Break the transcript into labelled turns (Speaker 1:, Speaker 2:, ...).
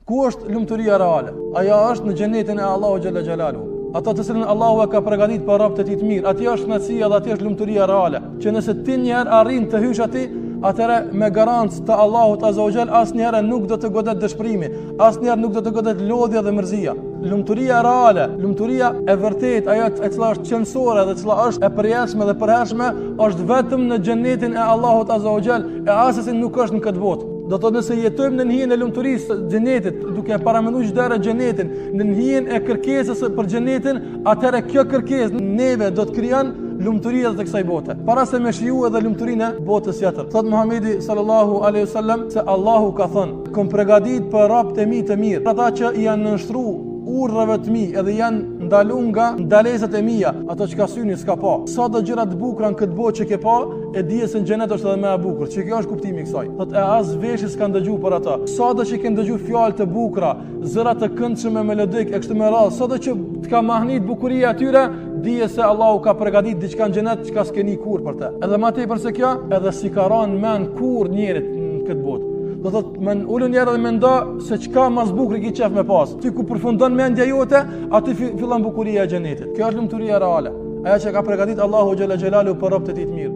Speaker 1: Ku është lumturia reale? Ajo është në xhenetin e Allahu xhalla xhelalu. Ata të cilën Allahu e ka përgatitur për robët e tij të mirë. Aty është kënaqësia dhe aty është lumturia reale. Që nëse ti një herë arrin të hysh aty, atëherë me garancë të Allahut azza wa xal asnjëherë nuk do të godet dëshpërimi, asnjëherë nuk do të godet lodhja dhe mërzia. Lumturia reale, lumturia e vërtet, ajo e cila është qëndësore dhe e cila është e përjetshme dhe përhershme, është vetëm në xhenetin e Allahut azza wa xal, e asesi nuk është në këtë botë. Do të nëse jetojmë në hijen e lumturisë të xhenetit, duke paramenduar çdo herë xhenetin, në hijen e kërkesës për xhenetin, atëherë kjo kërkesë neve do të krijon lumturia të kësaj bote. Para se me shiju edhe lumturinë e botës tjetër. Thot Muhamedi sallallahu alaihi wasallam se Allahu ka thënë: "Kom përgatit për robët e mi të mirë, ata që janë nënshtruar urrave të mi edhe janë ndaluar nga ndalesat e mia, ato që ka syni s'ka pa. Sa do gjëra të bukura në këtë botë që ke pa, e di se në xhenet është edhe më e bukur." Që kjo është kuptimi i kësaj. Thot e as veshi s'ka ndëgjuar për ata. Sa do që ke ndëgjuar fjalë të bukura, zëra të këndshme melodik e kështu me radhë, sa do që të ka mahnit bukuria atyre, dije se Allahu ka përgatitur diçka në xhenet që ka skeni kur për të. Edhe më tepër se kjo, edhe si ka rënë men kur njerit në këtë botë. Do thot men ulën njerë dhe mendo se çka mas bukur ki qef me pas. Ty ku përfundon mendja jote, aty fillon bukuria e xhenetit. Kjo është lumturia reale. Ajo që ka përgatitur Allahu xhalla xhelalu për robët e tij të mirë.